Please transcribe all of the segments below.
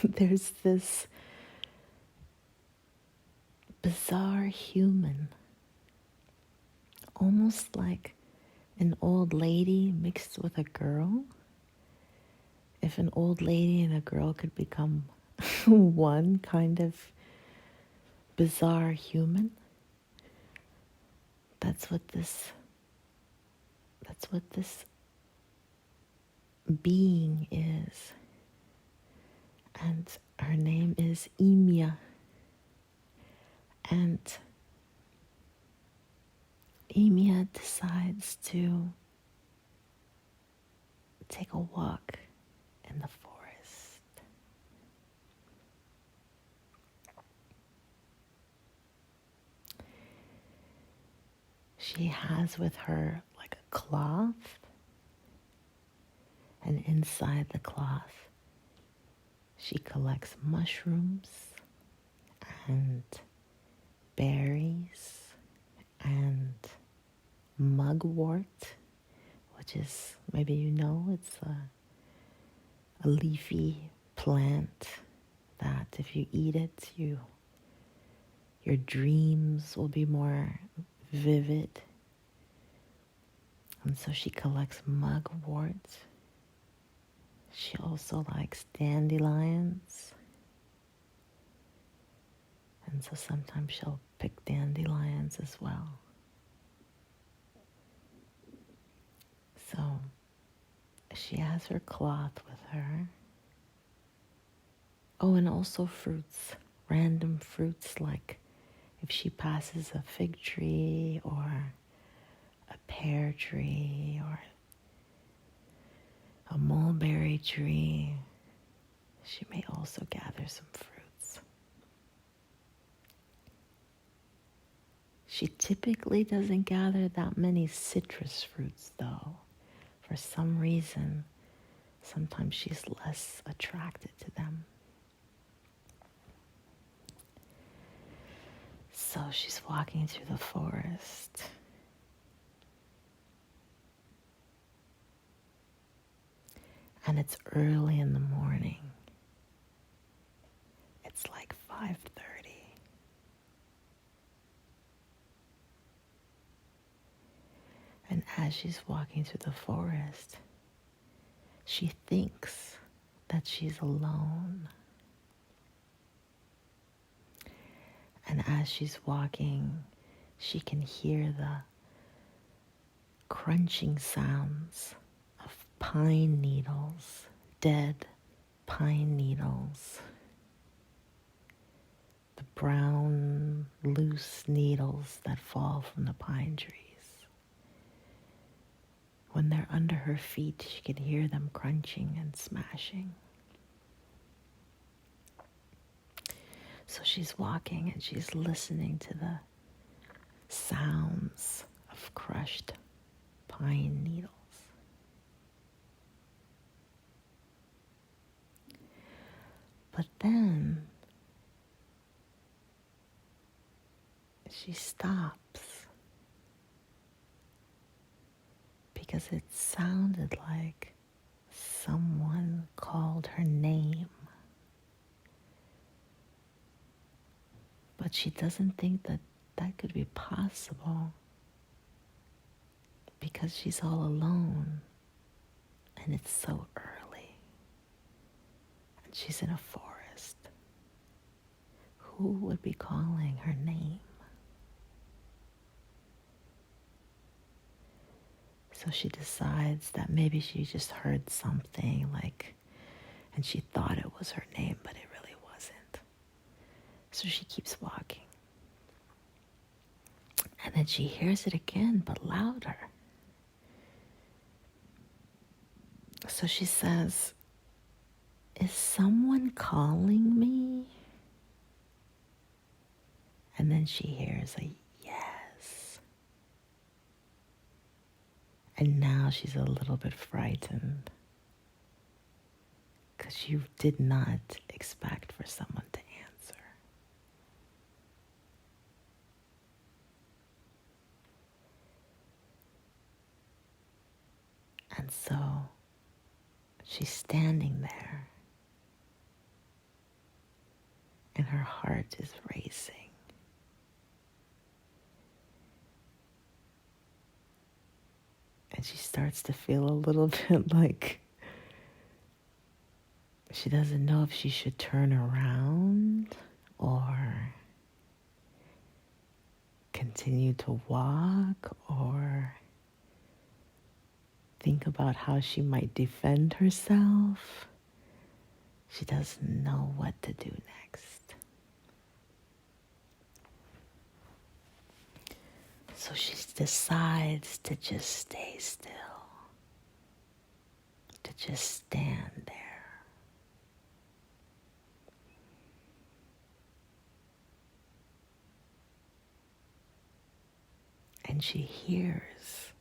there's this bizarre human, almost like an old lady mixed with a girl. If an old lady and a girl could become one kind of bizarre human, that's what this being is. And her name is Emia. And Emia decides to take a walk in the forest. She has with her like a cloth, and inside the cloth she collects mushrooms and berries and mugwort, which is, maybe you know, it's a leafy plant that if you eat it, your dreams will be more vivid. And so she collects mugwort. She also likes dandelions. And so sometimes she'll pick dandelions as well. So she has her cloth with her. Oh, and also fruits, random fruits, like if she passes a fig tree or a pear tree or a mulberry tree, she may also gather some fruits. She typically doesn't gather that many citrus fruits, though. For some reason, sometimes she's less attracted to them. So she's walking through the forest. And it's early in the morning. It's like 5:30. And as she's walking through the forest, she thinks that she's alone. And as she's walking, she can hear the crunching sounds of pine needles, dead pine needles. The brown, loose needles that fall from the pine trees. When they're under her feet, she can hear them crunching and smashing. So she's walking and she's listening to the sounds of crushed pine needles. But then she stops because it sounded like someone called her name. But she doesn't think that that could be possible because she's all alone and it's so early and she's in a forest. Who would be calling her name? So she decides that maybe she just heard something and she thought it was her name, but it really wasn't. So she keeps walking. And then she hears it again, but louder. So she says, "Is someone calling me?" And then she hears a yes. And now she's a little bit frightened because she did not expect for someone to answer. And so she's standing there heart is racing. And she starts to feel a little bit like she doesn't know if she should turn around or continue to walk or think about how she might defend herself. She doesn't know what to do next. So she decides to just stay still, to just stand there. And she hears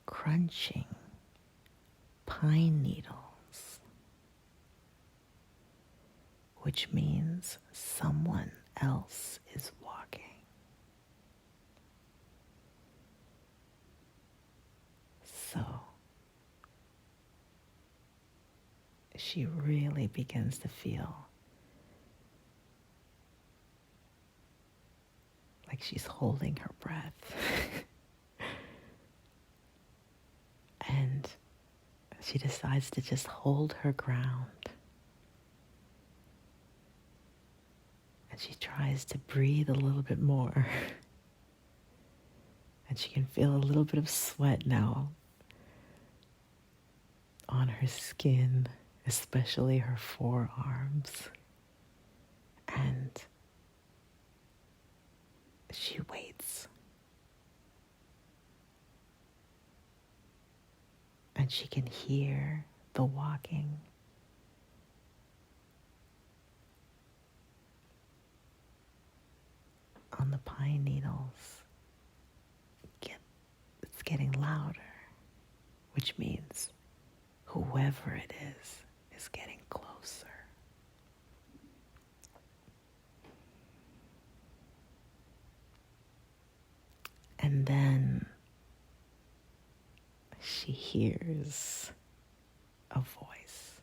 crunching pine needles, which means someone else is walking. So she really begins to feel like she's holding her breath. And she decides to just hold her ground. And she tries to breathe a little bit more. And she can feel a little bit of sweat now on her skin, especially her forearms. And she waits. And she can hear the walking. On the pine needles. It's getting louder, which means whoever it is getting closer. And then she hears a voice.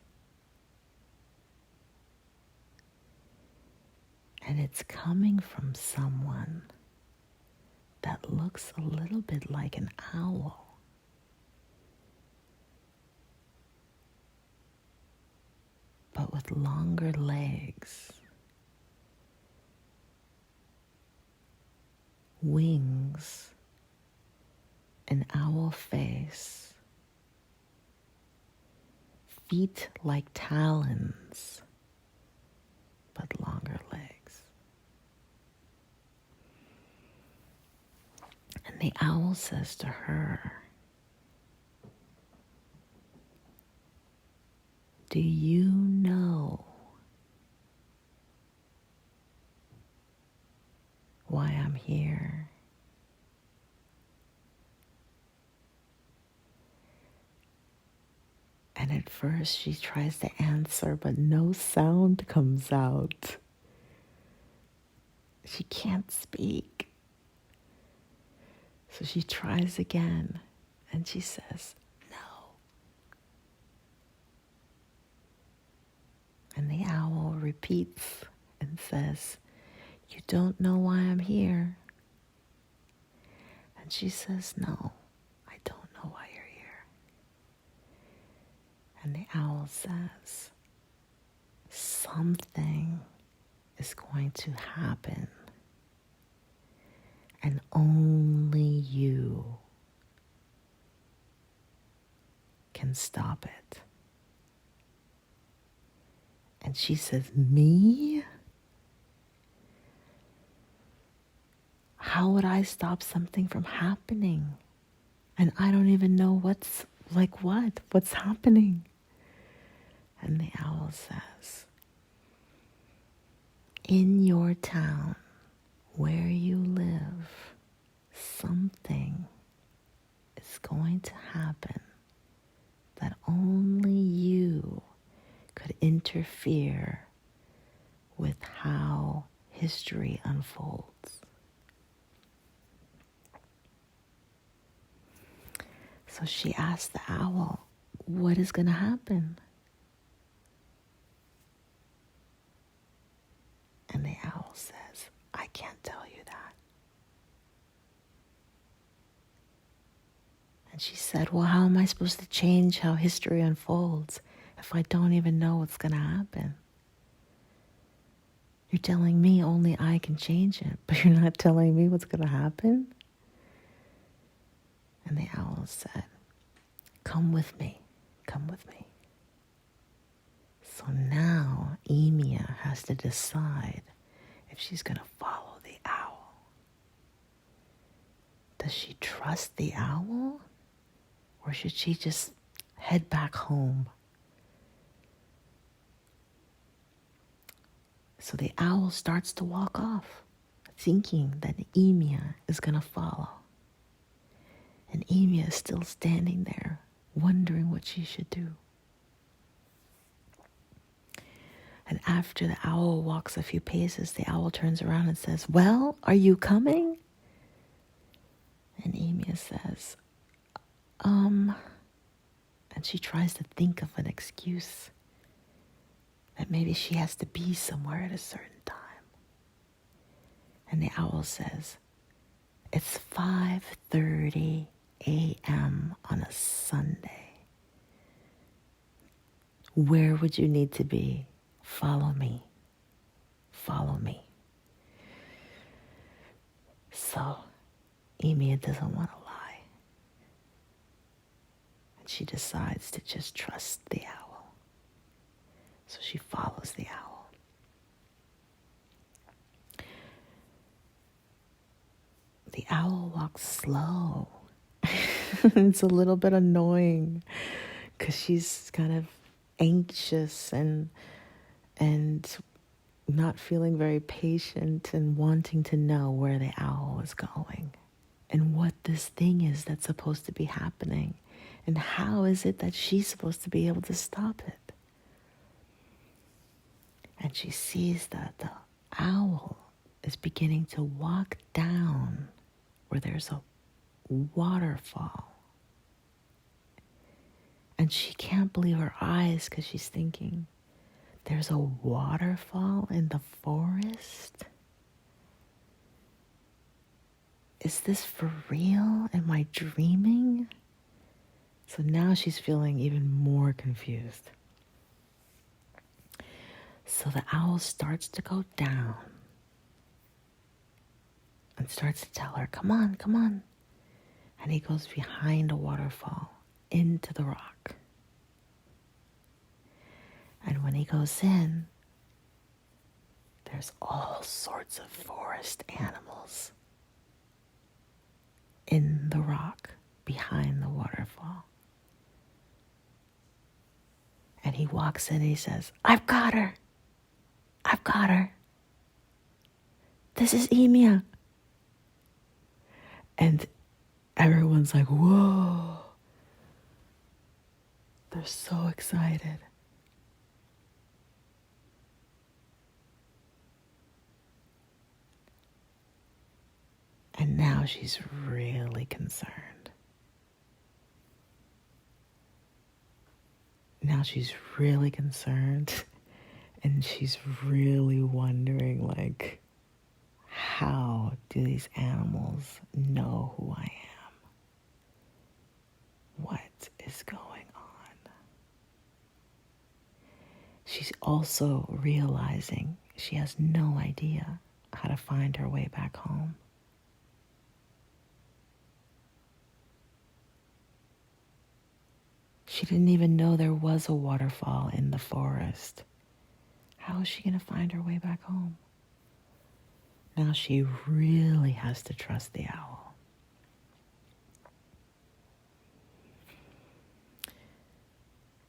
And it's coming from someone that looks a little bit like an owl. But with longer legs, wings, an owl face, feet like talons, but longer legs. And the owl says to her, "Do you know why I'm here?" And at first she tries to answer, but no sound comes out. She can't speak. So she tries again, and she says, "No." And the owl repeats and says, "You don't know why I'm here?" And she says, "No, I don't know why you're here." And the owl says, "Something is going to happen, and only you can stop it." And she says, "Me? How would I stop something from happening? And I don't even know what's happening?" And the owl says, "In your town, where you live, something is going to happen that only you could interfere with how history unfolds." So she asked the owl, "What is going to happen?" owl says, I can't tell you that. And she said, well, how am I supposed to change how history unfolds if I don't even know what's going to happen? You're telling me only I can change it, but you're not telling me what's going to happen? And the owl said, come with me, come with me. So now Emia has to decide if she's going to follow the owl. Does she trust the owl? Or should she just head back home? So the owl starts to walk off, thinking that Emia is going to follow. And Emia is still standing there, wondering what she should do. And after the owl walks a few paces, the owl turns around and says, well, are you coming? And Emia says, and she tries to think of an excuse that maybe she has to be somewhere at a certain time. And the owl says, it's 5:30 a.m. on a Sunday. Where would you need to be? Follow me. Follow me. So Emia doesn't want to lie. And she decides to just trust the owl. So she follows the owl. The owl walks slow. It's a little bit annoying because she's kind of anxious and not feeling very patient and wanting to know where the owl is going and what this thing is that's supposed to be happening and how is it that she's supposed to be able to stop it. And she sees that the owl is beginning to walk down where there's a waterfall. And she can't believe her eyes because she's thinking, there's a waterfall in the forest? Is this for real? Am I dreaming? So now she's feeling even more confused. So the owl starts to go down and starts to tell her, come on, come on. And he goes behind a waterfall into the rock. And when he goes in, there's all sorts of forest animals in the rock behind the waterfall. And he walks in and he says, I've got her. I've got her. This is Emia. And everyone's like, whoa. They're so excited. And now she's really concerned. Now she's really concerned. And she's really wondering, like, how do these animals know who I am? What is going on? She's also realizing she has no idea how to find her way back home. She didn't even know there was a waterfall in the forest. How is she going to find her way back home? Now she really has to trust the owl.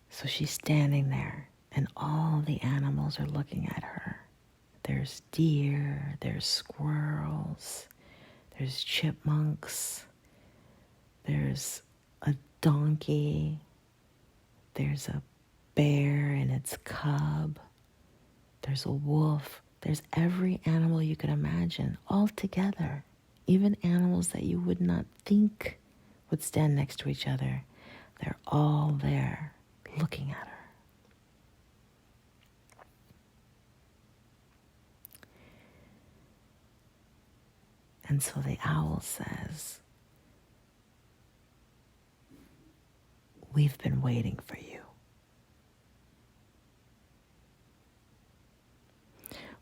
So she's standing there, and all the animals are looking at her. There's deer, there's squirrels, there's chipmunks, there's a donkey, there's a bear and its cub, there's a wolf, there's every animal you could imagine all together, even animals that you would not think would stand next to each other. They're all there looking at her. And so the owl says, we've been waiting for you.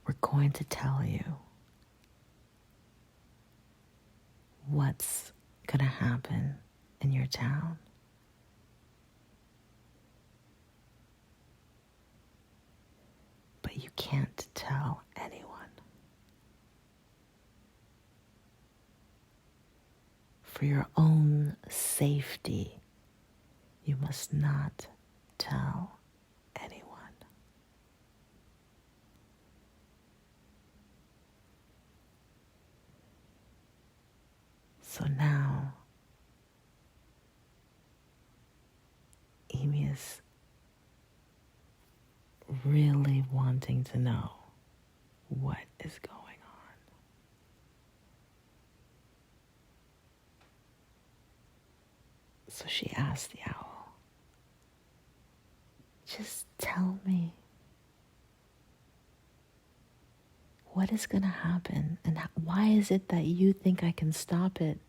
We're going to tell you what's going to happen in your town. But you can't tell anyone. For your own safety, you must not tell anyone. So now, Amy is really wanting to know what is going on. So she asked the owl, just tell me what is going to happen, and why is it that you think I can stop it,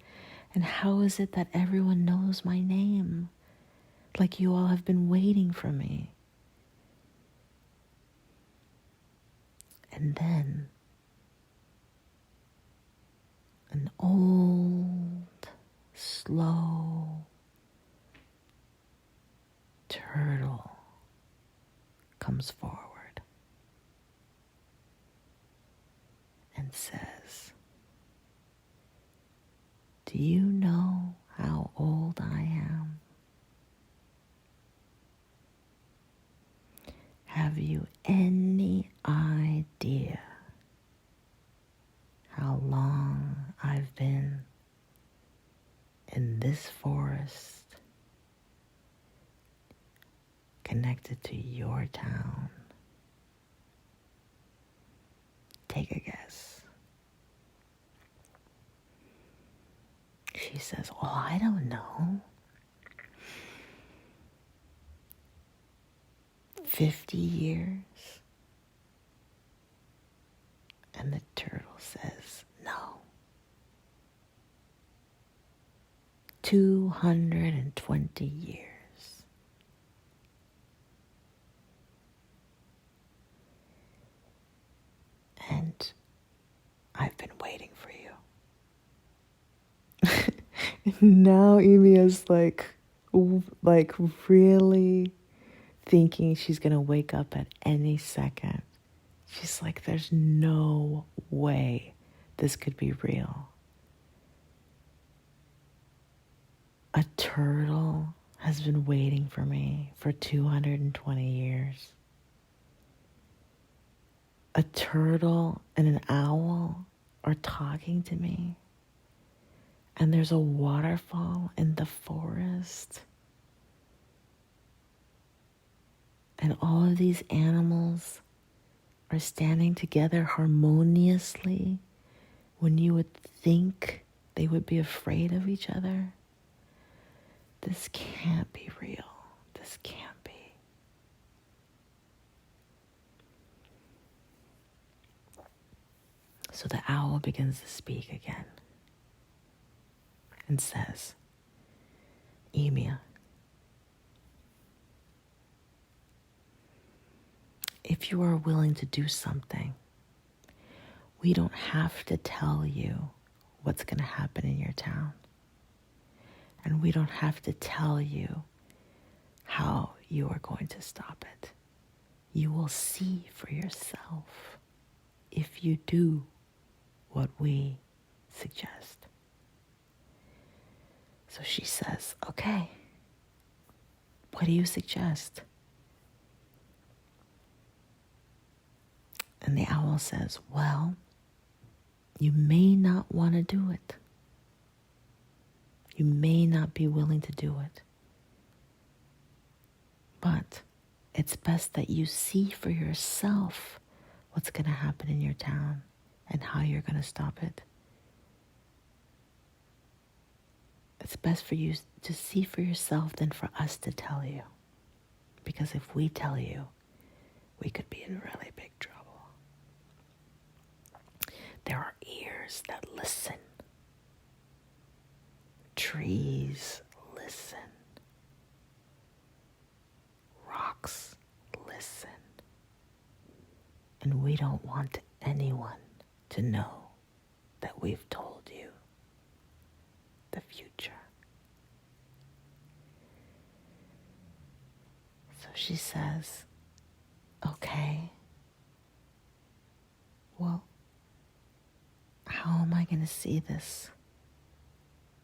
and how is it that everyone knows my name, like you all have been waiting for me. And then an old, slow turtle comes forward and says, do you know how old I am? Have you any idea how long I've been in this forest connected to your town? Take a guess. She says, oh, I don't know. 50 years? And the turtle says, no. 220 years. And I've been waiting for you. Now Amy is like really thinking she's going to wake up at any second. She's like, there's no way this could be real. A turtle has been waiting for me for 220 years. A turtle and an owl are talking to me. And there's a waterfall in the forest. And all of these animals are standing together harmoniously when you would think they would be afraid of each other. This can't be real. This can't be. So the owl begins to speak again and says, Emia, if you are willing to do something, we don't have to tell you what's going to happen in your town. And we don't have to tell you how you are going to stop it. You will see for yourself if you do what we suggest. So she says, okay, what do you suggest? And the owl says, well, you may not want to do it. You may not be willing to do it. But it's best that you see for yourself what's going to happen in your town and how you're going to stop it. It's best for you to see for yourself than for us to tell you. Because if we tell you, we could be in really big trouble. There are ears that listen Trees listen. Rocks listen. And we don't want anyone to know that we've told you the future. So she says, okay, well, how am I going to see this?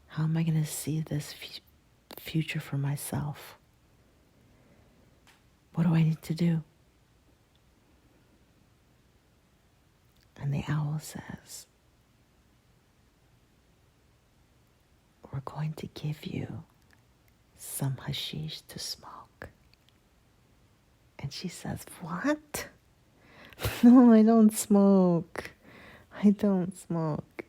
How am I going to see this future for myself? What do I need to do? And the owl says, we're going to give you some hashish to smoke. And she says, what? No, I don't smoke. I don't smoke.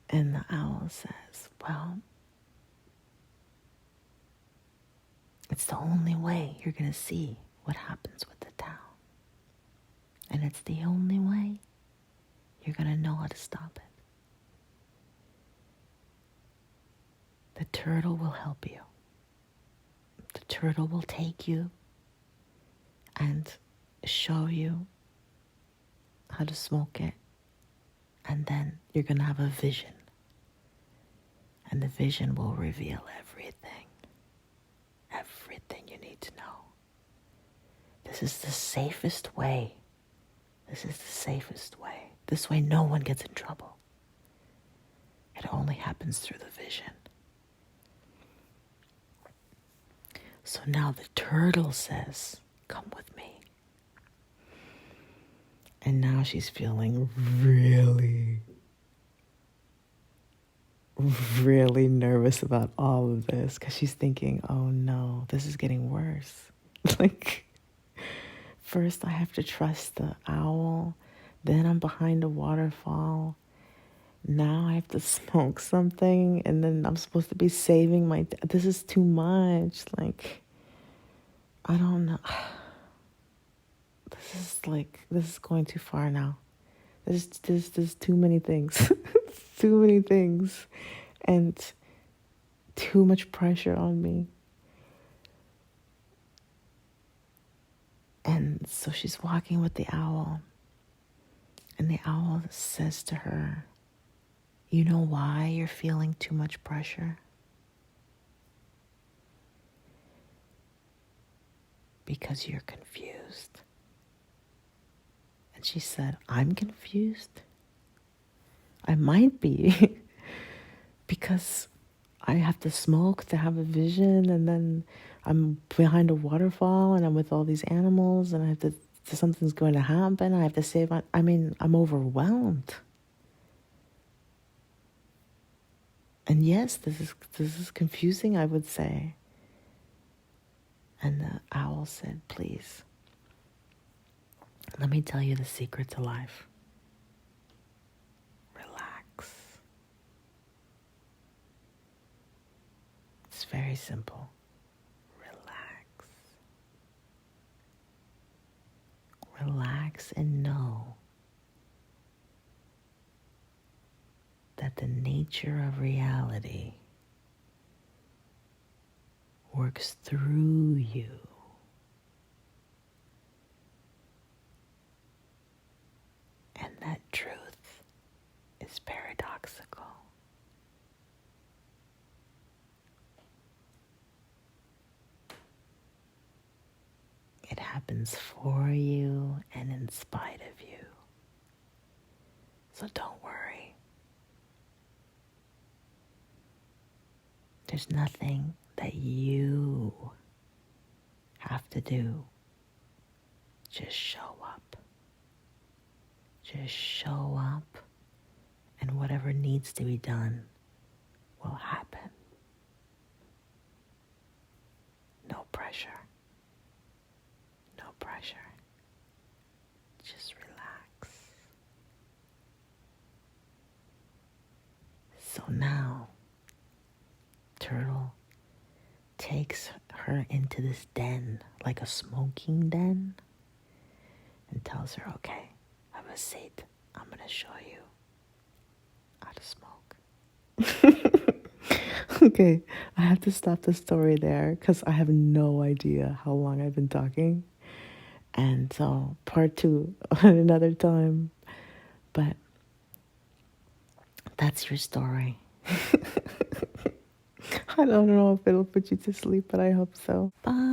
And the owl says, well, it's the only way you're going to see what happens with the town. And it's the only way you're going to know how to stop it. The turtle will help you. The turtle will take you and show you how to smoke it. And then you're going to have a vision. And the vision will reveal everything. Everything you need to know. This is the safest way. This is the safest way. This way no one gets in trouble. It only happens through the vision. So now the turtle says, come with me. And now she's feeling really nervous about all of this because she's thinking, oh no, this is getting worse. Like, first I have to trust the owl, then I'm behind a waterfall. Now I have to smoke something, and then I'm supposed to be saving my... This is too much. Like, I don't know. This is going too far now. There's too many things. Too many things. And too much pressure on me. And so she's walking with the owl. And the owl says to her, you know why you're feeling too much pressure? Because you're confused. And she said, I'm confused? I might be. Because I have to smoke to have a vision, and then I'm behind a waterfall, and I'm with all these animals, and I have to, something's going to happen. I have to save I'm overwhelmed. And yes, this is confusing, I would say. And the owl said, please, let me tell you the secret to life. Relax. It's very simple. Relax. Relax and know that the nature of reality works through you. And that truth is paradoxical. It happens for you and in spite of you. So don't worry. There's nothing that you have to do. Just show up. Just show up, and whatever needs to be done will happen. No pressure. No pressure. Just relax. So now, Turtle takes her into this den, like a smoking den, and tells her, okay, have a seat. I'm going to show you how to smoke. Okay, I have to stop the story there because I have no idea how long I've been talking. And so, part two at another time. But that's your story. I don't know if it'll put you to sleep, but I hope so. Bye.